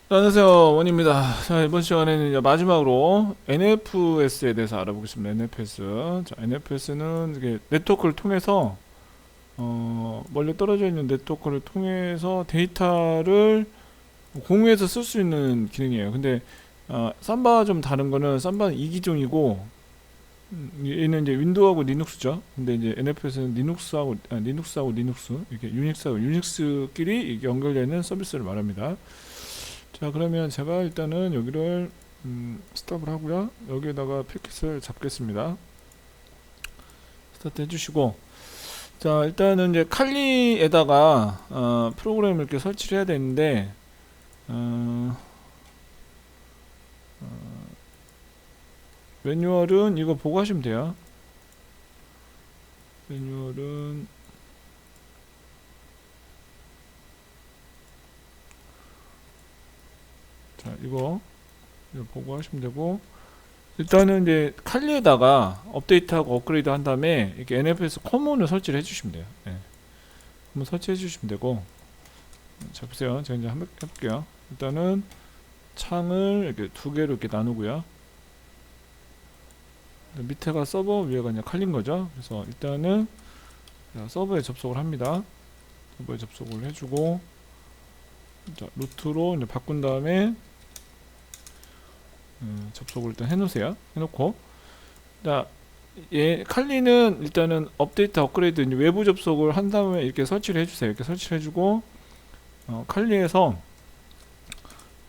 자, 안녕하세요, 원입니다. 자, 이번 시간에는 이제 마지막으로 NFS에 대해서 알아보겠습니다. NFS. 자, NFS는 이게 네트워크를 통해서 멀리 떨어져 있는 네트워크를 통해서 데이터를 공유해서 쓸 수 있는 기능이에요. 근데 삼바 좀 다른 거는 삼바는 이기종이고 얘는 이제 윈도우하고 리눅스죠. 근데 이제 NFS는 리눅스하고 리눅스 이렇게 유닉스하고 유닉스끼리 이게 연결되는 서비스를 말합니다. 자, 그러면 제가 일단은 여기를 스탑을 하고요, 여기에다가 패킷을 잡겠습니다. 스타트 해주시고, 자, 일단은 이제 칼리에다가 프로그램을 이렇게 설치를 해야 되는데 어, 매뉴얼은 이거 보고 하시면 돼요. 매뉴얼은 자, 이거 보고 하시면 되고, 일단은 이제 칼리에다가 업데이트하고 업그레이드 한 다음에 이렇게 NFS 커먼을 설치를 해주시면 돼요. 네. 한번 설치해 주시면 되고, 자, 보세요. 제가 이제 한번 해볼게요. 일단은 창을 이렇게 두 개로 이렇게 나누고요. 밑에가 서버, 위에가 이제 칼린 거죠. 그래서 일단은 서버에 접속을 합니다. 서버에 접속을 해주고, 자, 루트로 이제 바꾼 다음에 접속을 일단 해놓으세요. 해놓고, 자, 칼리는 일단은 업데이트 업그레이드 이제 외부 접속을 한 다음에 이렇게 설치를 해주세요. 이렇게 설치를 해주고, 칼리에서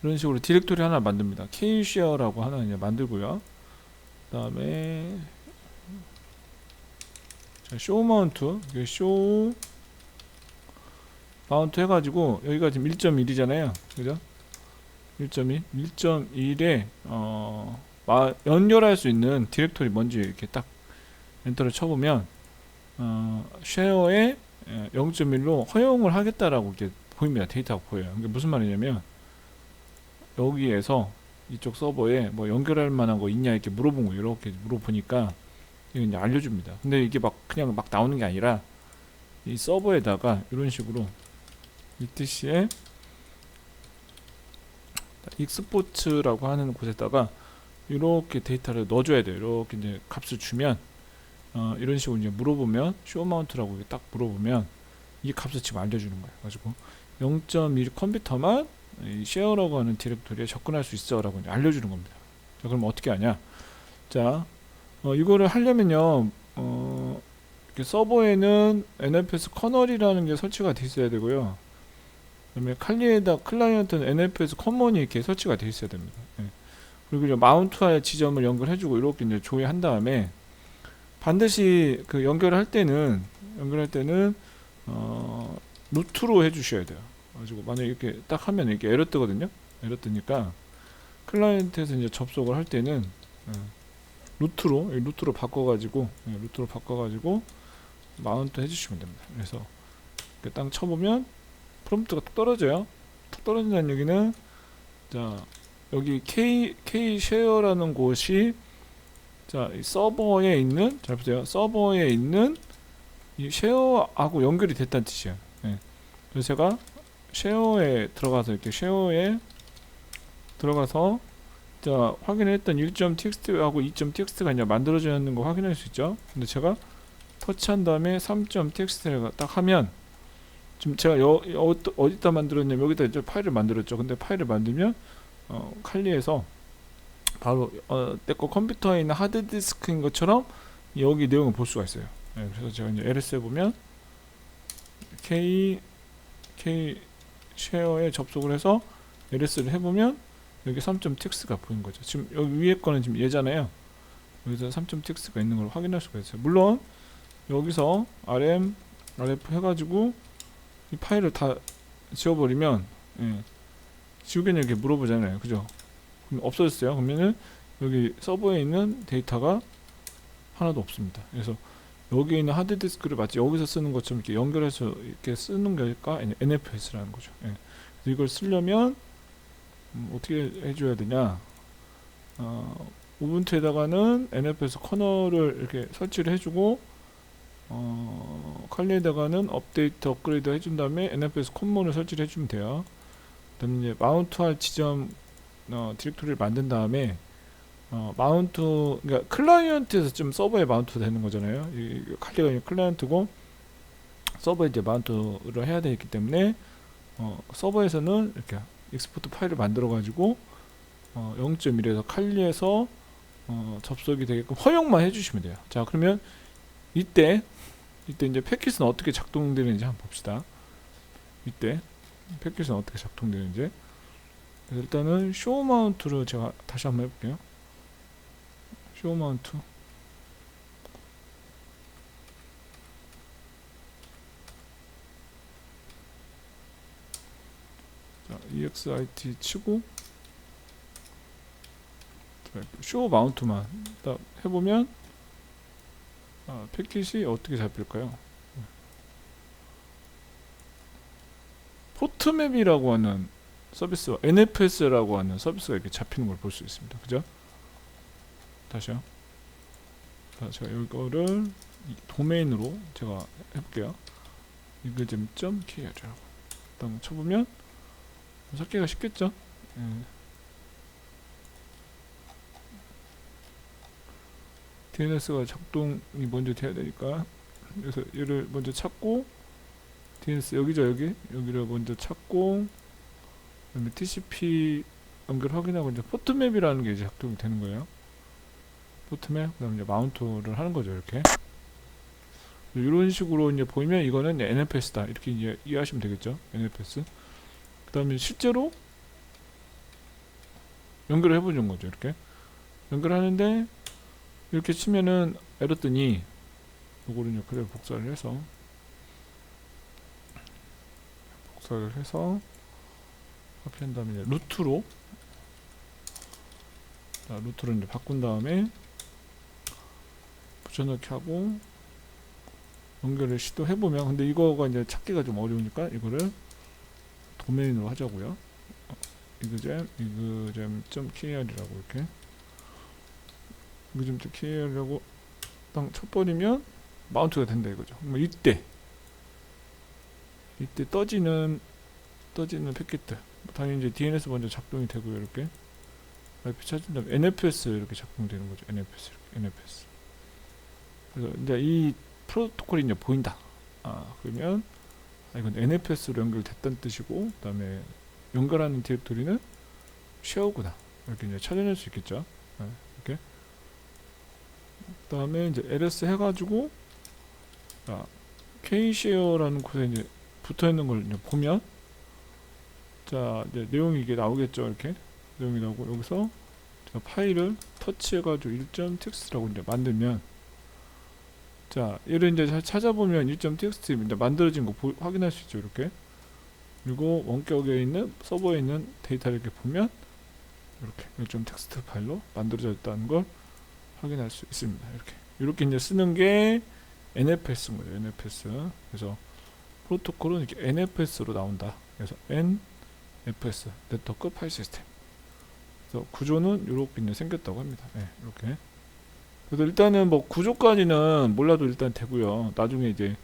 이런 식으로 디렉토리 하나 만듭니다. K쉐어라고 하나 이제 만들고요. 그 다음에 쇼 마운트, 쇼 마운트 해가지고 여기가 지금 1.1이잖아요. 그죠? 1.1, 1.1에 연결할 수 있는 디렉토리 뭔지 이렇게 딱 엔터를 쳐보면 쉐어에 0.1로 허용을 하겠다라고 이렇게 보입니다. 데이터가 보여요. 이게 무슨 말이냐면 여기에서 이쪽 서버에 뭐 연결할 만한 거 있냐 이렇게 물어본 거, 이렇게 물어보니까 이거 이제 알려줍니다. 근데 이게 막 그냥 막 나오는 게 아니라 이 서버에다가 이런 식으로 ETC에 익스포츠라고 하는 곳에다가 이렇게 데이터를 넣어줘야 돼요. 이렇게 이제 값을 주면 이런 식으로 이제 물어보면 쇼 마운트라고 딱 물어보면 이 값을 지금 알려주는 거예요. 가지고 0.1 컴퓨터만 이 쉐어라고 하는 디렉토리에 접근할 수 있어라고 이제 알려주는 겁니다. 자, 그럼 어떻게 하냐? 자, 이거를 하려면요, 이렇게 서버에는 NFS 커널이라는 게 설치가 돼 있어야 되고요. 그다음에 칼리에다 클라이언트는 NFS 커먼이 이렇게 설치가 돼 있어야 됩니다. 예. 그리고 이제 마운트와의 지점을 연결해주고 이렇게 이제 조회한 다음에 반드시 그 연결할 때는 루트로 해주셔야 돼요. 가지고 만약 이렇게 딱 하면 이렇게 에러 뜨거든요. 에러 뜨니까 클라이언트에서 이제 접속을 할 때는 루트로 바꿔가지고 마운트 해주시면 됩니다. 그래서 이렇게 딱 쳐보면 프롬프트가 뚝 떨어져요. 뚝 떨어진다는 얘기는, 자, 여기 K 쉐어라는 곳이, 자, 이 서버에 있는, 잘 보세요. 서버에 있는 이 쉐어하고 연결이 됐다는 뜻이에요. 예. 그래서 제가 쉐어에 들어가서 이렇게 쉐어에 들어가서 자, 확인했던 1.txt하고 2.txt가 이제 만들어져 있는 거 확인할 수 있죠. 근데 제가 터치한 다음에 3.txt를 딱 하면, 지금 제가 어디다 만들었냐면 여기다 이제 파일을 만들었죠. 근데 파일을 만들면 칼리에서 바로 내거 컴퓨터에 있는 하드디스크인 것처럼 여기 내용을 볼 수가 있어요. 네, 그래서 제가 이제 LS에 보면 K 쉐어에 접속을 해서 LS를 해보면 여기 3.txt가 보인 거죠. 지금 여기 위에 거는 지금 얘잖아요. 여기서 3.txt가 있는 걸 확인할 수가 있어요. 물론 여기서 rm rf 해가지고 이 파일을 다 지워버리면, 예, 지우개는 이렇게 물어보잖아요. 그죠? 그럼 없어졌어요. 그러면은 여기 서버에 있는 데이터가 하나도 없습니다. 그래서 여기 있는 하드디스크를 마치 여기서 쓰는 것처럼 이렇게 연결해서 이렇게 쓰는 게가 NFS라는 거죠. 예. 이걸 쓰려면 어떻게 해줘야 되냐? 우분투에다가는 NFS 커널을 이렇게 설치를 해주고, 칼리에다가는 업데이트 업그레이드 해준 다음에 NFS 컴먼을 설치를 해주면 돼요. 그다음에 이제 마운트할 지점 디렉토리를 만든 다음에 마운트, 그러니까 클라이언트에서 좀 서버에 마운트 되는 거잖아요. 이 칼리가 클라이언트고 서버에 이제 마운트를 해야 되기 때문에 서버에서는 이렇게 익스포트 파일을 만들어 가지고 0.1에서 칼리에서 접속이 되게끔 허용만 해주시면 돼요. 자, 그러면 이때 이제 패킷은 어떻게 작동되는지 한번 봅시다. 이때 패킷은 어떻게 작동되는지. 그래서 일단은 쇼 마운트를 제가 다시 한번 해볼게요. 쇼 마운트. 자, EXIT 치고 쇼 마운트만 딱 해보면 패킷이 어떻게 잡힐까요? 포트맵이라고 하는 서비스와 NFS라고 하는 서비스가 이렇게 잡히는 걸 볼 수 있습니다. 그죠? 다시요. 자, 제가 이거를 도메인으로 제가 해볼게요. eagle.kr이라고 일단 쳐보면 찾기가 쉽겠죠? 예. DNS가 작동이 먼저 돼야 되니까, 그래서 얘를 먼저 찾고 DNS 여기죠, 여기를 먼저 찾고, 그다음에 TCP 연결 확인하고 이제 포트맵이라는 게 이제 작동이 되는 거예요. 포트맵, 그다음에 이제 마운트를 하는 거죠, 이렇게. 이런 식으로 이제 보이면 이거는 NFS다 이렇게 이제 이해하시면 되겠죠, NFS. 그다음에 실제로 연결을 해보는 거죠, 이렇게. 연결하는데 이렇게 치면은 에러 뜨니 요거를 이제 그대로 복사를 해서 카피한 다음에 이제 루트로 루트를 이제 바꾼 다음에 붙여넣기 하고 연결을 시도해보면, 근데 이거가 이제 찾기가 좀 어려우니까 이거를 도메인으로 하자고요. eagle.kr이라고 이렇게 eagle.kr이라고 딱 쳐버리면 마운트가 된다 이거죠. 그럼 이때 떠지는 패킷, 당연히 이제 DNS 먼저 작동이 되고요. 이렇게 IP 찾은 다음에 NFS 이렇게 작동되는 거죠. NFS. 그래서 이제 이 프로토콜이 이제 보인다. 그러면 이건 NFS로 연결됐다는 뜻이고, 그 다음에 연결하는 디렉토리는 쉐어구나 이렇게 이제 찾아낼 수 있겠죠. 이렇게. 그 다음에 이제 ls 해가지고 kShare라는 곳에 이제 붙어 있는 걸 이제 보면, 자, 이제 내용이 이게 나오겠죠. 이렇게 내용이 나오고, 여기서 제가 파일을 터치해가지고 1.txt라고 이제 만들면, 자, 얘를 이제 찾아보면 1.txt 이제 만들어진 거 확인할 수 있죠. 이렇게. 그리고 원격에 있는 서버에 있는 데이터를 이렇게 보면 이렇게 1.txt 파일로 만들어져 있다는 걸 확인할 수 있습니다. 이렇게 이제 쓰는 게 NFS인 거예요. NFS. 그래서 프로토콜은 이렇게 NFS로 나온다. 그래서 NFS, 네트워크 파일 시스템. 그래서 구조는 이렇게 이제 생겼다고 합니다. 이렇게. 그래서 일단은 뭐 구조까지는 몰라도 일단 되고요. 나중에 이제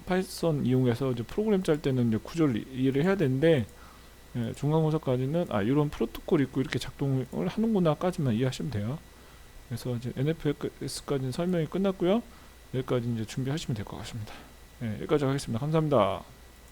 파이썬 이용해서 이제 프로그램 짤 때는 이제 구조를 이해를 해야 되는데, 중간고사까지는 이런 프로토콜이 있고 이렇게 작동을 하는구나까지만 이해하시면 돼요. 그래서 이제 NFS까지는 설명이 끝났고요. 여기까지 이제 준비하시면 될 것 같습니다. 여기까지 하겠습니다. 감사합니다.